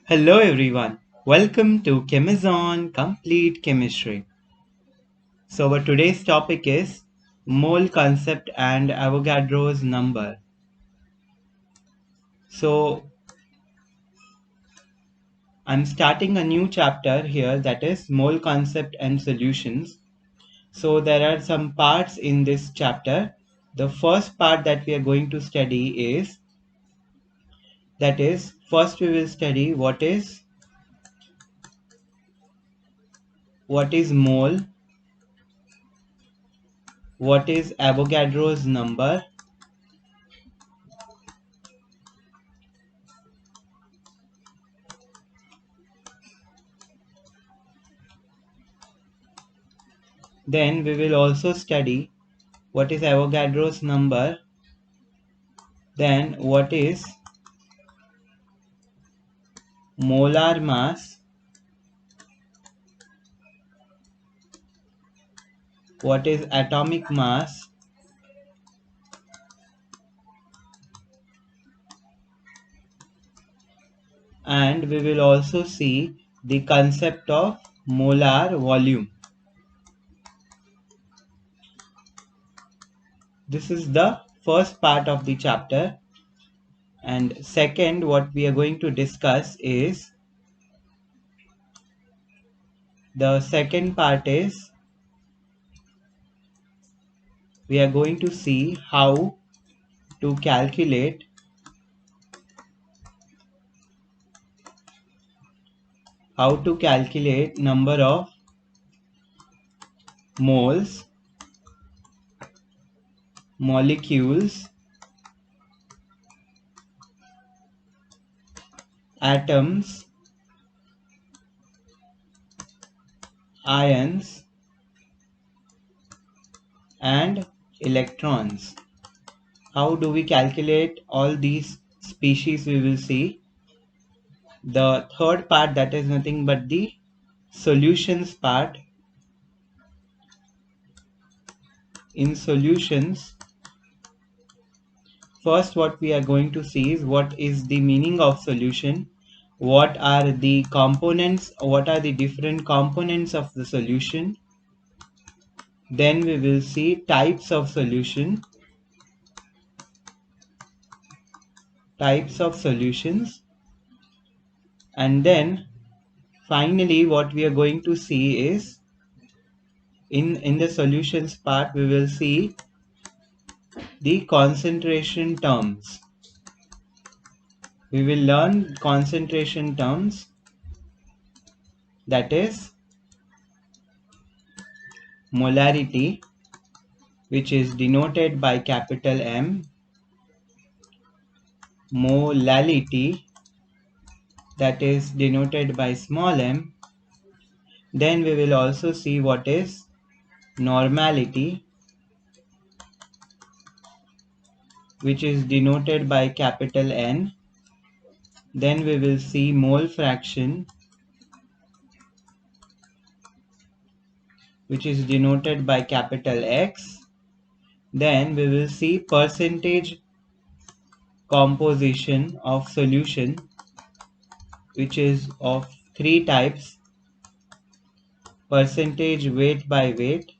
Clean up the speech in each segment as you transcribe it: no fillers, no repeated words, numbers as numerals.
Hello everyone, welcome to Chemizon Complete Chemistry. So our today's topic is mole concept and Avogadro's number. So I'm starting a new chapter here, that is mole concept and solutions. So there are some parts in this chapter. The first part that we are going to study is, that is, first we will study what is mole, what is Avogadro's number, then we will also study what is Avogadro's number, then what is molar mass, what is atomic mass, and we will also see the concept of molar volume. This is the first part of the chapter, and second, what we are going to discuss is, the second part is, we are going to see how to calculate number of moles, molecules, atoms, ions, and electrons. How do we calculate all these species we will see. The third part, that is nothing but the solutions part. In solutions, first what we are going to see is what is the meaning of solution, what are the components, what are the different components of the solution. Then we will see types of solution, types of solutions, and then finally what we are going to see is, in the solutions part, we will see the concentration terms. We will learn concentration terms, that is molarity, which is denoted by capital M, molality, that is denoted by small m. Then we will also see what is normality, which is denoted by capital N. Then we will see mole fraction, which is denoted by capital X. Then we will see percentage composition of solution, which is of three types: percentage weight by weight,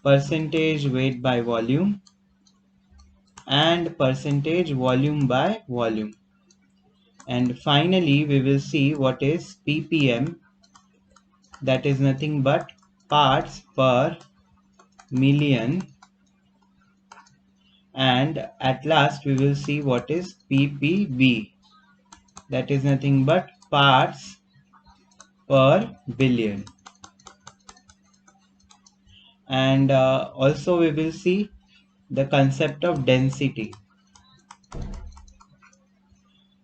percentage weight by volume, and percentage volume by volume. And finally we will see what is ppm, that is nothing but parts per million. And at last we will see what is ppb, that is nothing but parts per billion. And also we will see the concept of density.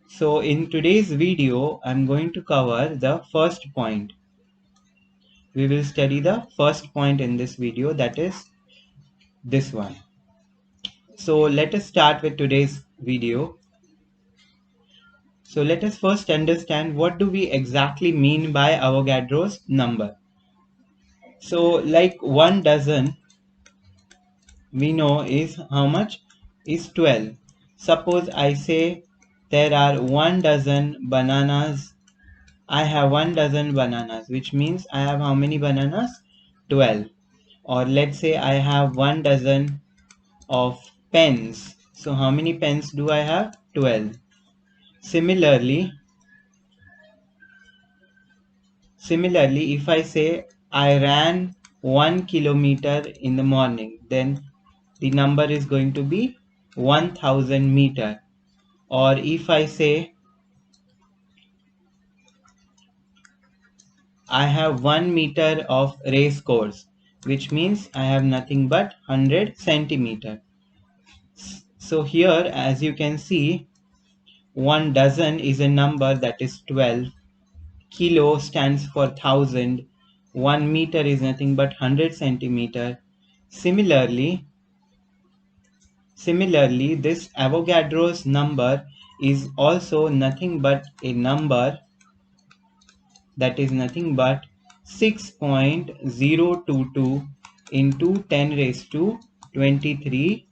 So in today's video, I'm going to cover the first point. We will study the first point in this video, that is this one. So let us start with today's video. So let us first understand what do we exactly mean by Avogadro's number. So like 1 dozen, we know is how much? Is 12. Suppose I say there are 1 dozen bananas. I have 1 dozen bananas, which means I have how many bananas? 12. Or let's say I have 1 dozen of pens. So how many pens do I have? 12. Similarly, if I say I ran 1 kilometer in the morning, then the number is going to be 1000 meter. Or if I say I have 1 meter of race course, which means I have nothing but 100 centimeter. So here, as you can see, 1 dozen is a number that is 12. Kilo stands for 1000. 1 meter is nothing but 100 centimeter. Similarly, this Avogadro's number is also nothing but a number that is nothing but 6.022 into 10 raised to 23,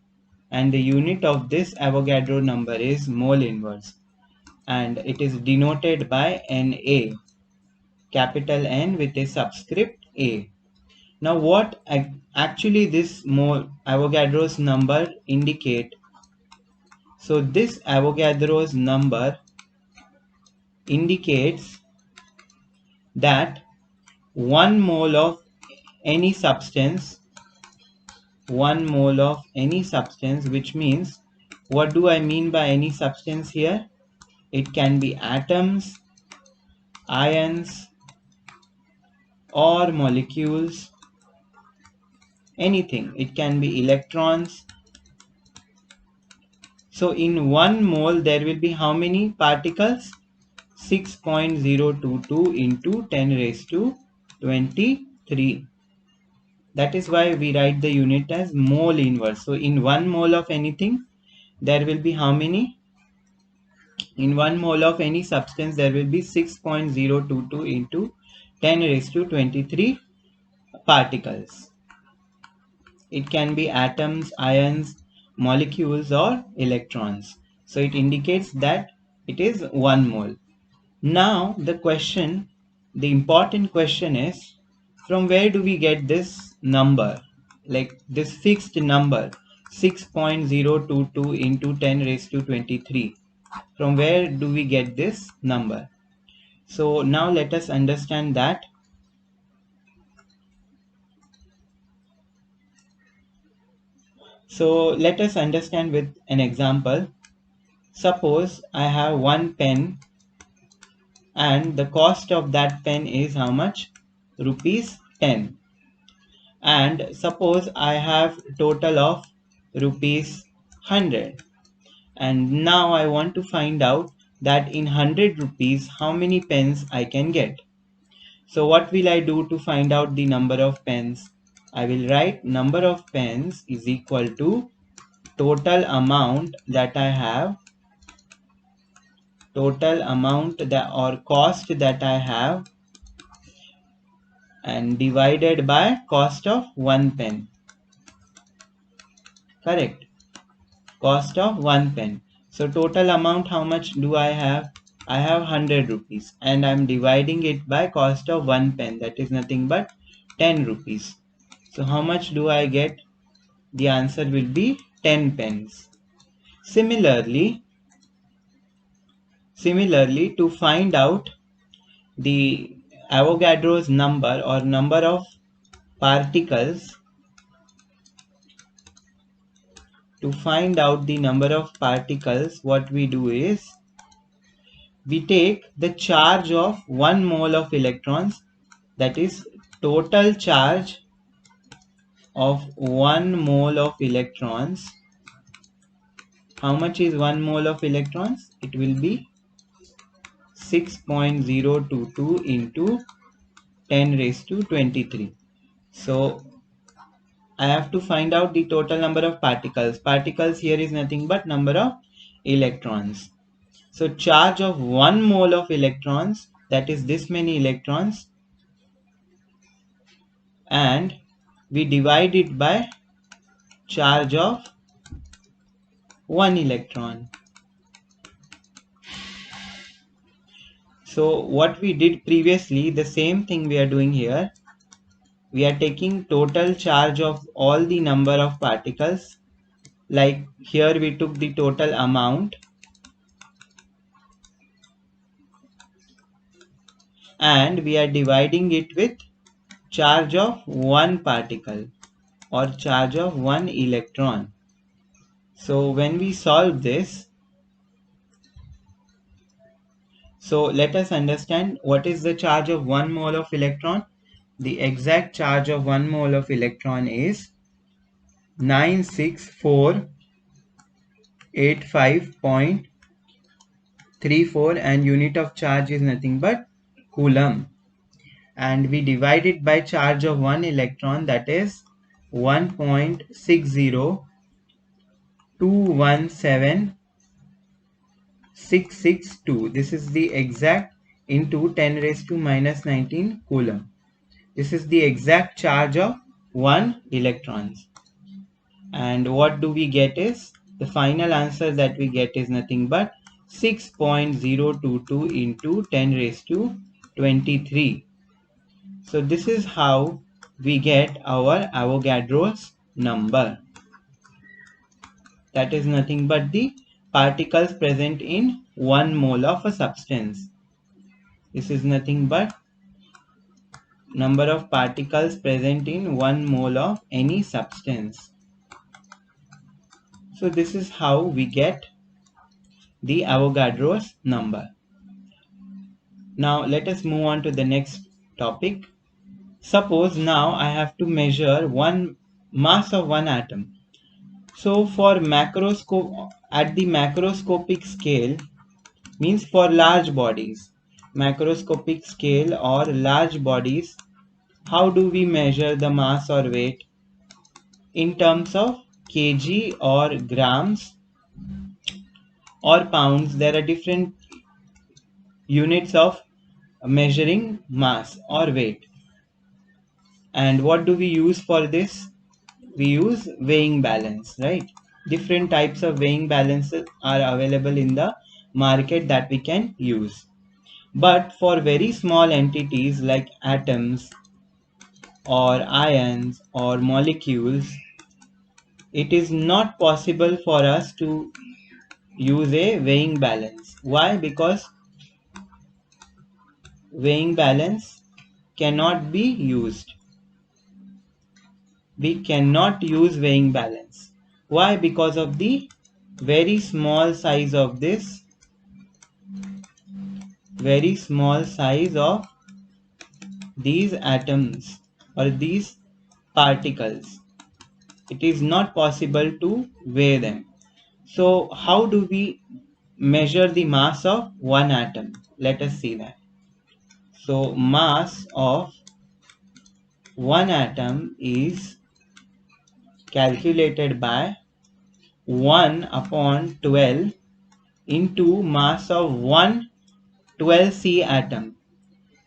and the unit of this Avogadro number is mole inverse, and it is denoted by Na, capital N with a subscript A. Now what actually this mole Avogadro's number indicate? So this Avogadro's number indicates that 1 mole of any substance, which means, what do I mean by any substance here? It can be atoms, ions, or molecules, anything. It can be electrons. So in 1 mole there will be how many particles? 6.022 into 10 raised to 23. That is why we write the unit as mole inverse. So in 1 mole of anything, there will be how many? In 1 mole of any substance, there will be 6.022 into 10 raised to 23 particles. It can be atoms, ions, molecules, or electrons. So it indicates that it is 1 mole. Now the important question is, from where do we get this number? Like this fixed number, 6.022 into 10 raised to 23. From where do we get this number? So now let us understand that. So let us understand with an example. Suppose I have 1 pen and the cost of that pen is how much? Rupees 10. And suppose I have total of rupees 100, and now I want to find out that in 100 rupees how many pens I can get. So what will I do to find out the number of pens? I will write number of pens is equal to total amount that I have, or cost that I have, and divided by cost of 1 pen. Correct? Cost of 1 pen. So total amount, how much do I have? I have 100 rupees and I am dividing it by cost of 1 pen, that is nothing but 10 rupees. So how much do I get? The answer will be 10 pens. Similarly, to find out the Avogadro's number or number of particles, what we do is we take the charge of 1 mole of electrons, that is total charge of 1 mole of electrons. How much is 1 mole of electrons? It will be 6.022 into 10 raised to 23. So I have to find out the total number of particles. Particles here is nothing but number of electrons. So charge of 1 mole of electrons, that is this many electrons, and we divide it by charge of 1 electron. So what we did previously, the same thing we are doing here. We are taking total charge of all the number of particles. Like here we took the total amount and we are dividing it with charge of one particle or charge of one electron. So when we solve this, so let us understand what is the charge of 1 mole of electron. The exact charge of 1 mole of electron is 96485.34 and unit of charge is nothing but coulomb. And we divide it by charge of 1 electron, that is 1.60217,662. This is the exact into 10 raised to minus 19 coulomb. This is the exact charge of 1 electrons. And what do we get is, the final answer that we get is nothing but 6.022 into 10 raised to 23. So this is how we get our Avogadro's number. That is nothing but the particles present in 1 mole of a substance. This is nothing but number of particles present in 1 mole of any substance. So this is how we get the Avogadro's number. Now let us move on to the next topic. Suppose now I have to measure one mass of one atom. So for macroscope, at the macroscopic scale, means for large bodies, macroscopic scale or large bodies, how do we measure the mass or weight? In terms of kg or grams or pounds. There are different units of measuring mass or weight. And what do we use for this? We use weighing balance, right? Different types of weighing balances are available in the market that we can use. But for very small entities like atoms or ions or molecules, it is not possible for us to use a weighing balance. Why? Because weighing balance cannot be used. We cannot use weighing balance. Why? Because of the very small size of this, very small size of these atoms or these particles. It is not possible to weigh them. So how do we measure the mass of one atom? Let us see that. So mass of one atom is calculated by 1 upon 12 into mass of one 12C atom.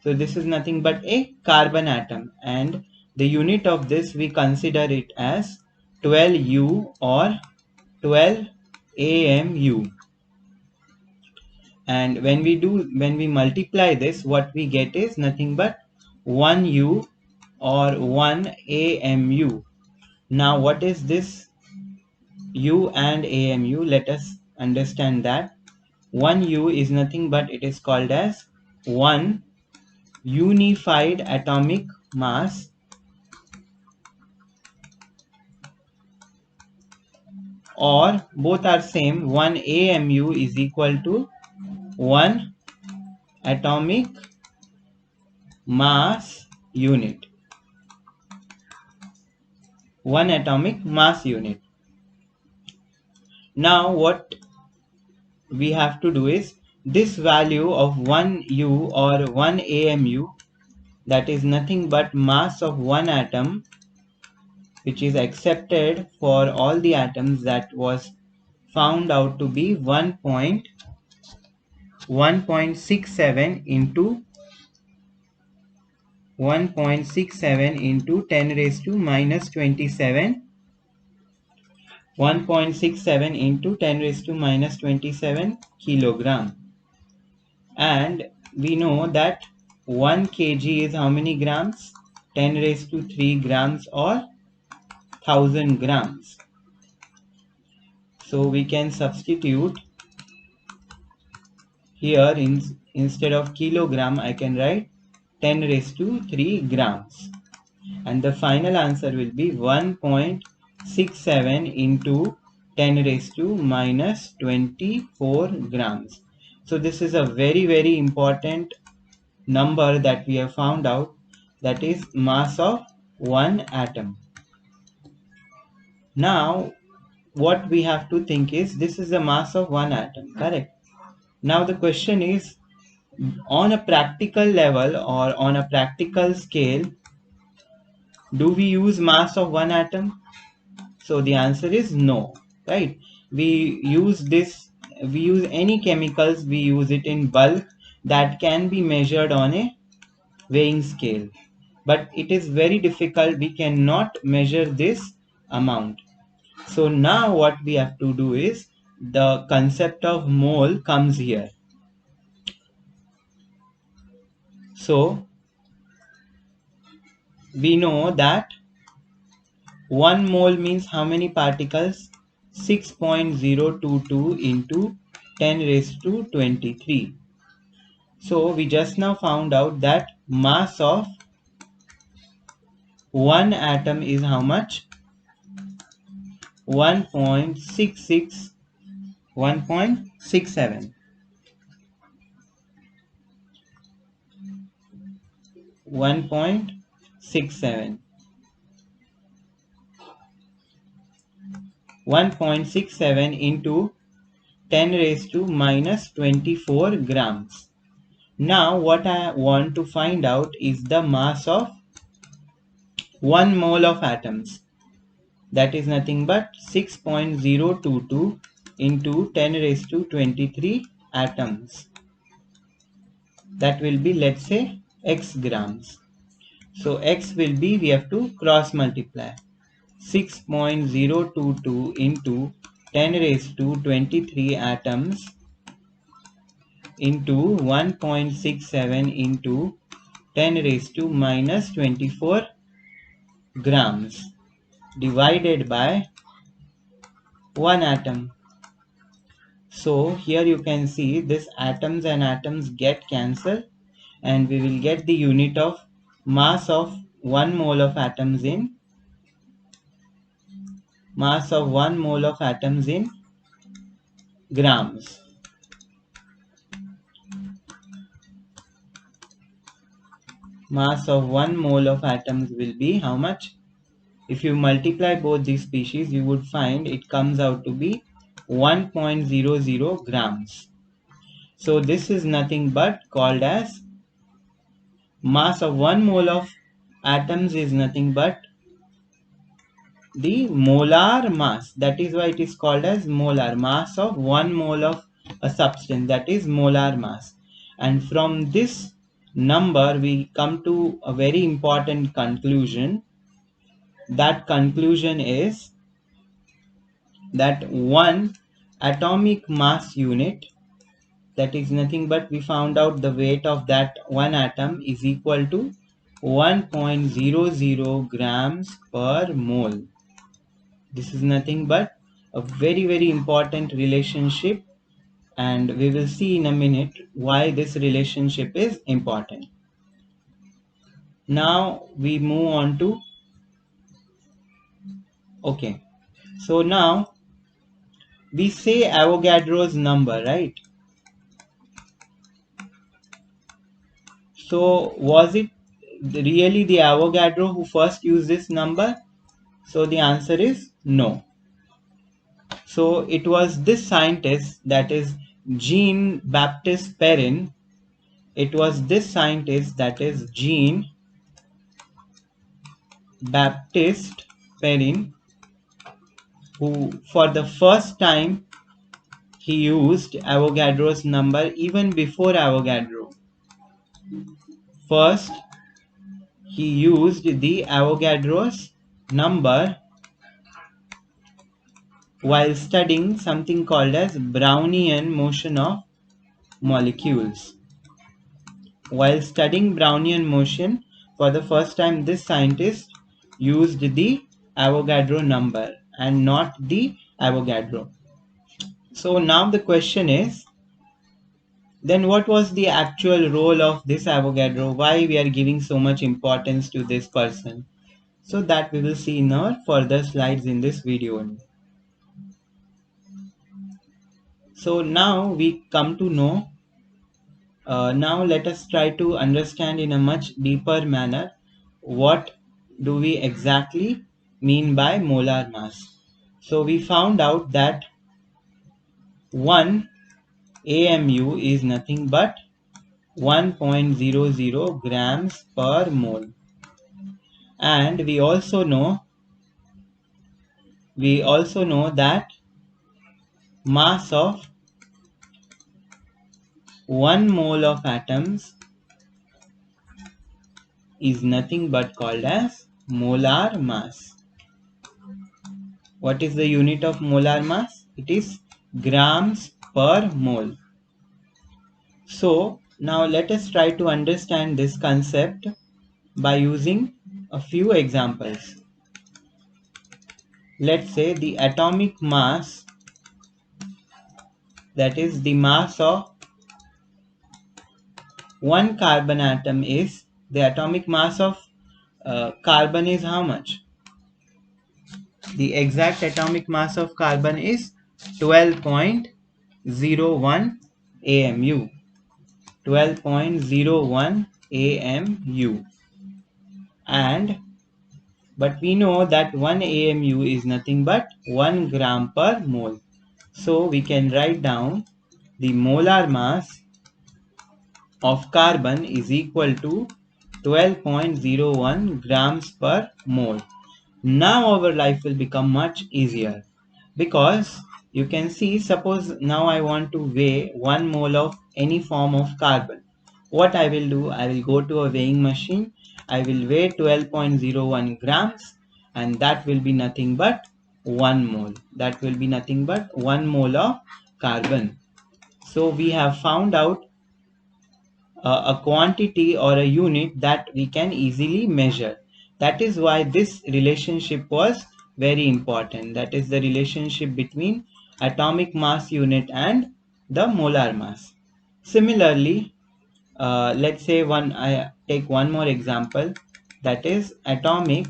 So this is nothing but a carbon atom, and the unit of this we consider it as 12U or 12 AMU. And when we multiply this, what we get is nothing but 1U or 1 AMU. Now what is this U and AMU? Let us understand that. 1U is nothing but it is called as 1 unified atomic mass, or both are same. 1 AMU is equal to 1 atomic mass unit. 1 atomic mass unit. Now what we have to do is, this value of 1U or 1 AMU, that is nothing but mass of one atom, which is accepted for all the atoms, that was found out to be 1.67 into 1.67 into 10 raised to minus 27, 1.67 into 10 raised to minus 27 kilogram. And we know that 1 kg is how many grams? 10 raised to 3 grams or 1000 grams. So we can substitute here instead of kilogram I can write 10 raised to 3 grams. And the final answer will be 1.67 into 10 raised to minus 24 grams. So this is a very important number that we have found out, that is mass of one atom. Now what we have to think is, this is the mass of one atom, correct? Now the question is, on a practical level or on a practical scale, do we use mass of one atom? So the answer is no, right? We use any chemicals, we use it in bulk that can be measured on a weighing scale. But it is very difficult, we cannot measure this amount. So now what we have to do is, the concept of mole comes here. So we know that 1 mole means how many particles? 6.022 into 10 raised to 23. So we just now found out that mass of one atom is how much? 1.67. 1.67. 1.67 into 10 raised to minus 24 grams. Now what I want to find out is the mass of 1 mole of atoms. That is nothing but 6.022 into 10 raised to 23 atoms. That will be, let's say, x grams. So x will be, we have to cross multiply. 6.022 into 10 raised to 23 atoms into 1.67 into 10 raised to minus 24 grams divided by 1 atom. So here you can see this atoms and atoms get cancelled, and we will get the unit of mass of 1 mole of atoms in grams. Mass of 1 mole of atoms will be how much? If you multiply both these species, you would find it comes out to be 1.00 grams. So this is nothing but called as mass of 1 mole of atoms is nothing but the molar mass. That is why it is called as molar mass of 1 mole of a substance, that is molar mass. And from this number we come to a very important conclusion. That conclusion is that one atomic mass unit, that is nothing but, we found out the weight of that one atom is equal to 1.00 grams per mole. This is nothing but a very important relationship, and we will see in a minute why this relationship is important. Now we move on to, okay, so now we say Avogadro's number, right? So was it really the Avogadro who first used this number? So the answer is no. So it was this scientist, that is Jean Baptiste Perrin. It was this scientist, that is Jean Baptiste Perrin, who for the first time he used Avogadro's number even before Avogadro. First he used the Avogadro's number while studying something called as Brownian motion of molecules. While studying Brownian motion, for the first time this scientist used the Avogadro number and not the Avogadro. So now the question is, then what was the actual role of this Avogadro? Why we are giving so much importance to this person? So that we will see in our further slides in this video. So now we come to know, now let us try to understand in a much deeper manner what do we exactly mean by molar mass. So we found out that 1 AMU is nothing but 1.00 grams per mole, and we also know that mass of 1 mole of atoms is nothing but called as molar mass. What is the unit of molar mass? It is grams per mole. So now let us try to understand this concept by using a few examples. Let's say the atomic mass, that is the mass of one carbon atom, is the atomic mass of carbon is how much? The exact atomic mass of carbon is 12.01 AMU. 12.01 AMU. But we know that 1 AMU is nothing but 1 gram per mole. So we can write down the molar mass of carbon is equal to 12.01 grams per mole. Now our life will become much easier, because you can see, suppose now I want to weigh 1 mole of any form of carbon. What I will do, I will go to a weighing machine, I will weigh 12.01 grams, and that will be nothing but 1 mole. That will be nothing but 1 mole of carbon. So we have found out a quantity or a unit that we can easily measure. That is why this relationship was very important. That is the relationship between atomic mass unit and the molar mass. Similarly, let's say I take one more example, that is atomic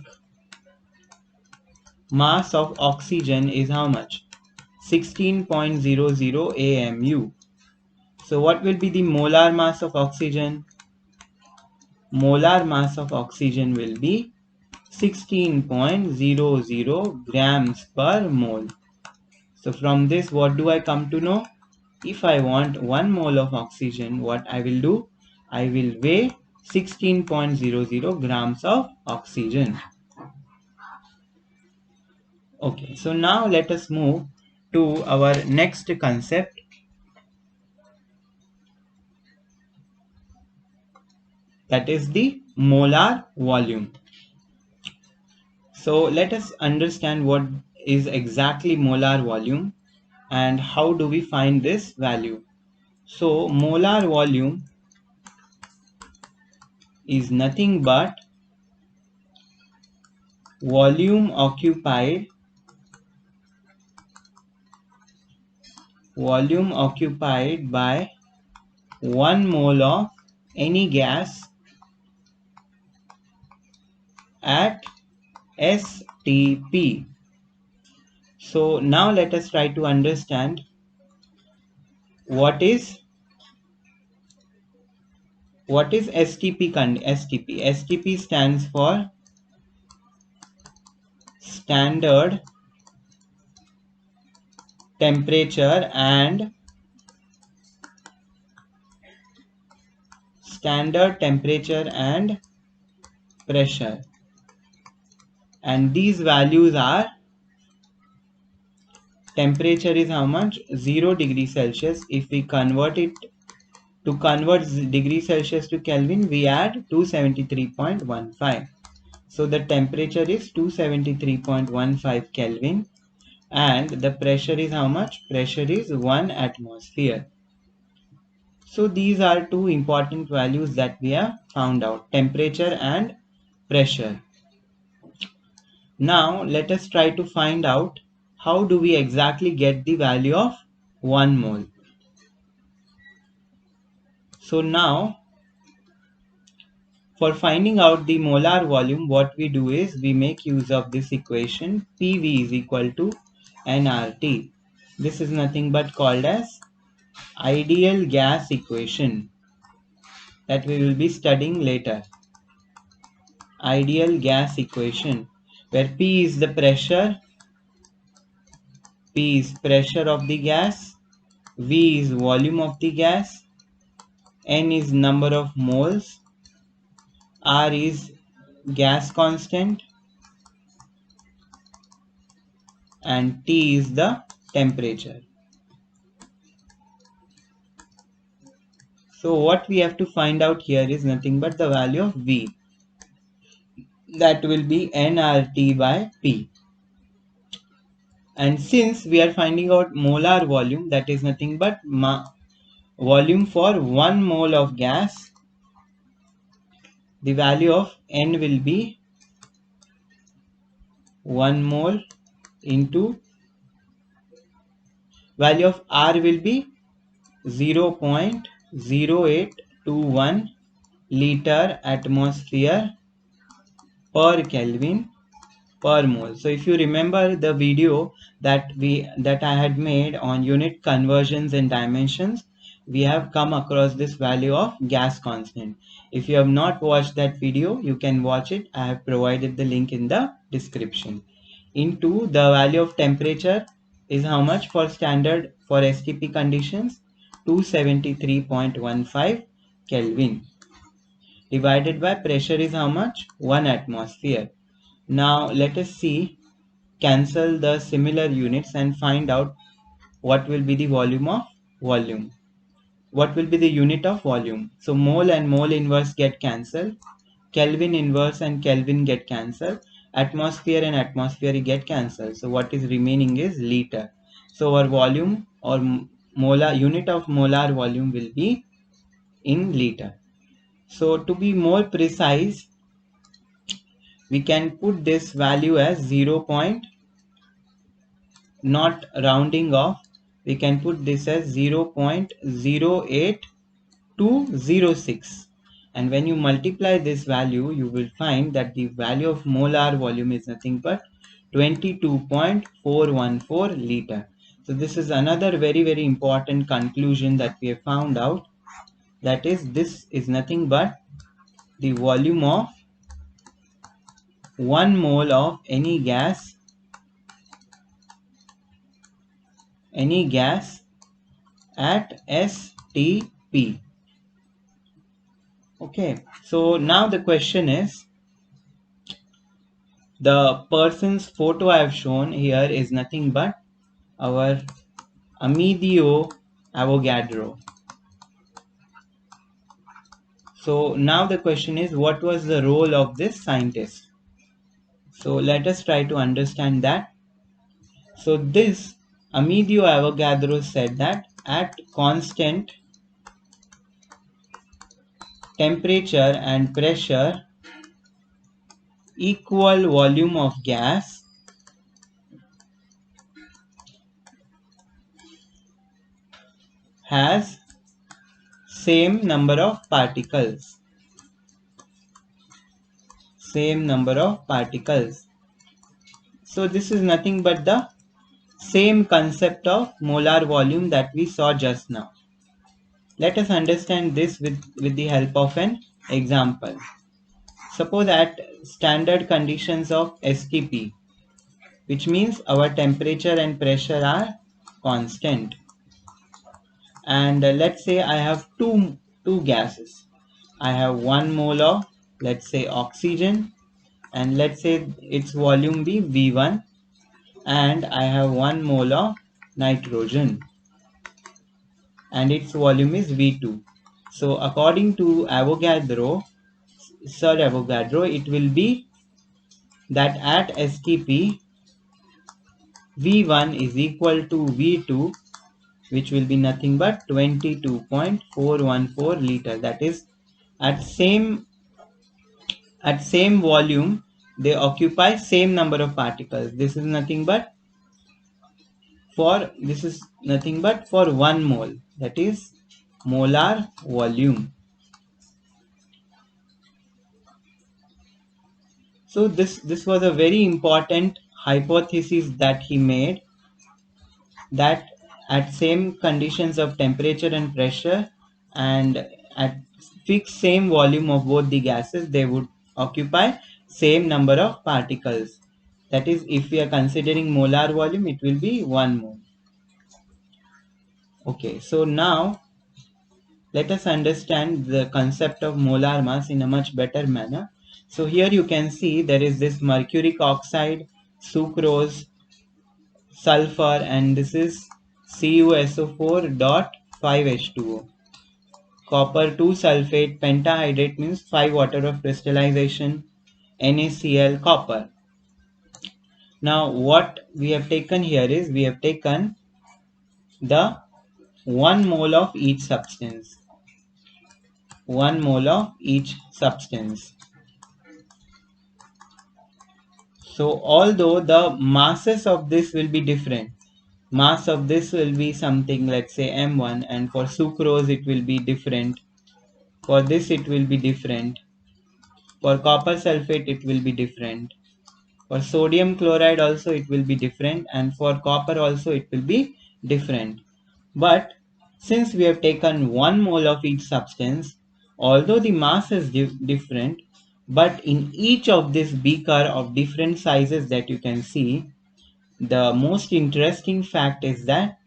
mass of oxygen is how much? 16.00 AMU. So what will be the molar mass of oxygen? Molar mass of oxygen will be 16.00 grams per mole. So from this, what do I come to know? If I want 1 mole of oxygen, what I will do? I will weigh 16.00 grams of oxygen. Okay, so now let us move to our next concept, that is the molar volume. So let us understand what is exactly molar volume and how do we find this value. So molar volume is nothing but volume occupied by 1 mole of any gas at STP. So now let us try to understand what is STP. STP stands for standard temperature and pressure, and these values are, temperature is how much? 0 degrees Celsius. If we convert degree Celsius to Kelvin, we add 273.15. So the temperature is 273.15 Kelvin, and the pressure is how much? Pressure is 1 atmosphere. So these are two important values that we have found out, temperature and pressure. Now let us try to find out how do we exactly get the value of 1 mole. So now for finding out the molar volume, what we do is we make use of this equation PV is equal to nRT. This is nothing but called as ideal gas equation that we will be studying later. Ideal gas equation, where P is the pressure, P is pressure of the gas, V is volume of the gas, N is number of moles, R is gas constant, and T is the temperature. So what we have to find out here is nothing but the value of V. That will be nRT by P. And since we are finding out molar volume, that is nothing but volume for 1 mole of gas, the value of N will be 1 mole into value of R will be 0.0821 liter atmosphere per Kelvin per mole. So if you remember the video that I had made on unit conversions and dimensions, we have come across this value of gas constant. If you have not watched that video, you can watch it. I have provided the link in the description. Into the value of temperature is how much for standard for STP conditions, 273.15 Kelvin, divided by pressure is how much, 1 atmosphere. Now let us see, cancel the similar units and find out what will be the volume of volume. What will be the unit of volume? So mole and mole inverse get cancelled. Kelvin inverse and Kelvin get cancelled. Atmosphere and atmosphere get cancelled. So what is remaining is liter. So our volume or molar unit of molar volume will be in liter. So to be more precise, we can put this value as 0. Not rounding off, we can put this as 0.08206, and when you multiply this value, you will find that the value of molar volume is nothing but 22.414 liter. So this is another very important conclusion that we have found out, that is, this is nothing but the volume of 1 mole of any gas at STP. Okay, so now the question is, the person's photo I have shown here is nothing but our Amedeo Avogadro. So now the question is, what was the role of this scientist? So let us try to understand that. So this Amedeo Avogadro said that at constant temperature and pressure, equal volume of gas has same number of particles. So this is nothing but the same concept of molar volume that we saw just now. Let us understand this with the help of an example. Suppose at standard conditions of STP, which means our temperature and pressure are constant, and let's say I have two gases. I have 1 mole of, let's say, oxygen, and let's say its volume be V1, and I have 1 mole of nitrogen and its volume is V2. So according to Sir Avogadro, it will be that at STP, V1 is equal to V2 which will be nothing but 22.414 liter. That is at same volume they occupy same number of particles. This is nothing but for 1 mole, that is molar volume. So this was a very important hypothesis that he made, that at same conditions of temperature and pressure and at fixed same volume of both the gases, they would occupy same number of particles. That is, if we are considering molar volume, it will be 1 mole. Okay, so now let us understand the concept of molar mass in a much better manner. So here you can see there is this mercuric oxide, sucrose, sulfur, and this is CuSO4.5H2O. Copper 2 sulfate pentahydrate means 5 water of crystallization, NaCl, copper. Now what we have taken here is, we have taken the 1 mole of each substance. 1 mole of each substance. So although the masses of this will be different, mass of this will be something, let's say M1, and for sucrose it will be different, for this it will be different, for copper sulfate it will be different, for sodium chloride also it will be different, and for copper also it will be different. But since we have taken 1 mole of each substance, although the mass is different, but in each of this beaker of different sizes that you can see, the most interesting fact is that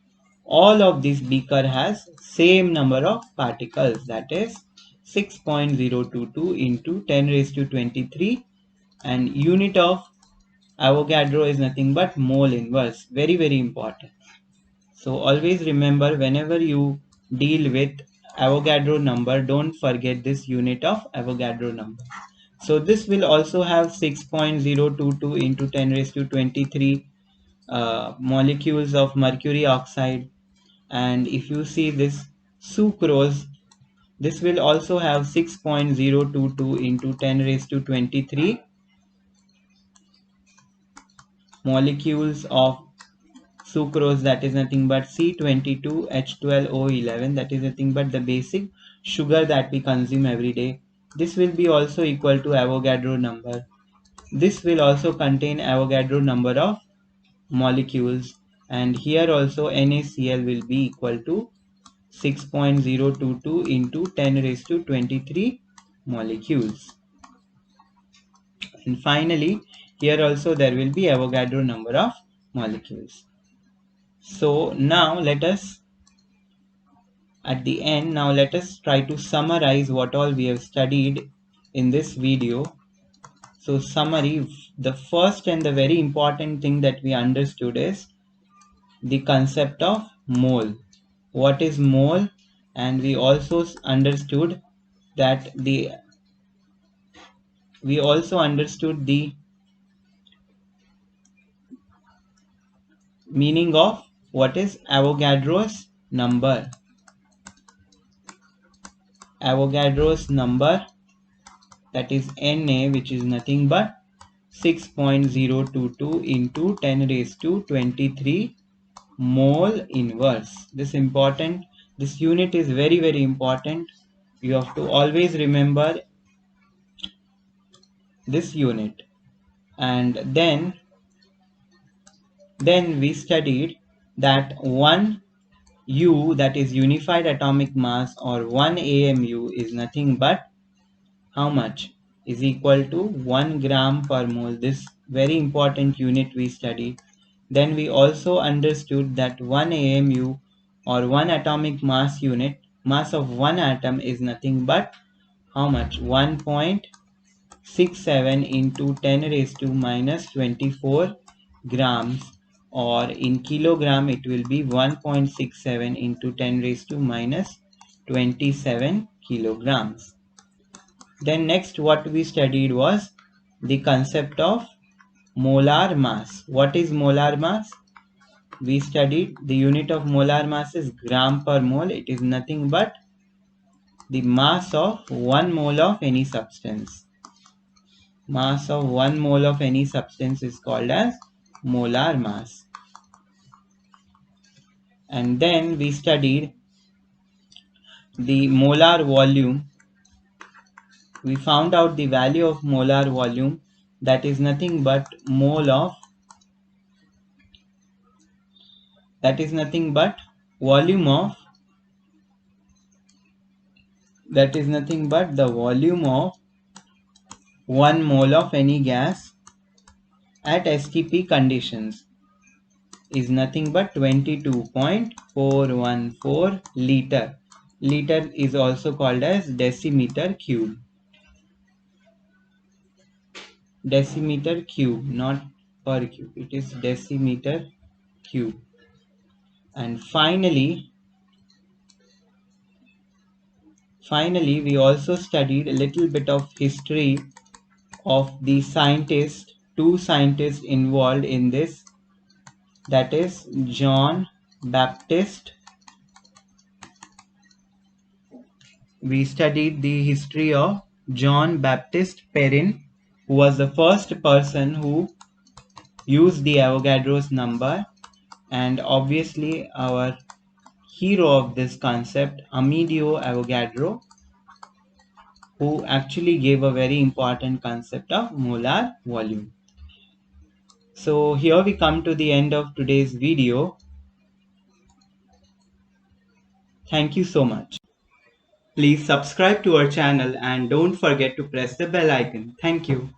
all of this beaker has same number of particles, that is 6.022 into 10 raised to 23, and unit of Avogadro is nothing but mole inverse. Very, very important. So always remember, whenever you deal with Avogadro number, don't forget this unit of Avogadro number. So this will also have 6.022 into 10 raised to 23 molecules of mercury oxide. And if you see this sucrose, this will also have 6.022 into 10 raised to 23 molecules of sucrose, that is nothing but C22H12O11, that is nothing but the basic sugar that we consume every day. This will be also equal to Avogadro number. This will also contain Avogadro number of molecules, and here also NaCl will be equal to 6.022 into 10 raised to 23 molecules. And finally, here also there will be Avogadro number of molecules. So now let us, at the end, now let us try to summarize what all we have studied in this video. So summary, the first and the very important thing that we understood is the concept of mole. What is mole? And we also understood that the meaning of what is Avogadro's number. Avogadro's number, that is Na, which is nothing but 6.022 into 10 raised to 23 mole inverse. This unit is very, very important. You have to always remember this unit. And then we studied that 1 U, that is unified atomic mass, or 1 AMU, is nothing but how much? Is equal to 1 gram per mole. This very important unit we studied. Then we also understood that 1 AMU, or 1 atomic mass unit, mass of 1 atom, is nothing but how much? 1.67 into 10 raised to minus 24 grams, or in kilogram it will be 1.67 into 10 raised to minus 27 kilograms. Then next what we studied was the concept of molar mass. What is molar mass? we studied the unit of molar mass is gram per mole. It is nothing but the mass of 1 mole of any substance. Mass of 1 mole of any substance is called as molar mass. And then we studied the molar volume. We found out the value of molar volume, that is nothing but volume of that is nothing but the volume of 1 mole of any gas at STP conditions is nothing but 22.414 liter. Liter is also called as decimeter cube. Decimeter cube, not per cube. It is decimeter cube. And finally, we also studied a little bit of history of the two scientists involved in this, that is John Baptist. We studied the history of John Baptist Perrin, who was the first person who used the Avogadro's number, and obviously our hero of this concept, Amedeo Avogadro, who actually gave a very important concept of molar volume. So here we come to the end of today's video. Thank you so much. Please subscribe to our channel and don't forget to press the bell icon. Thank you.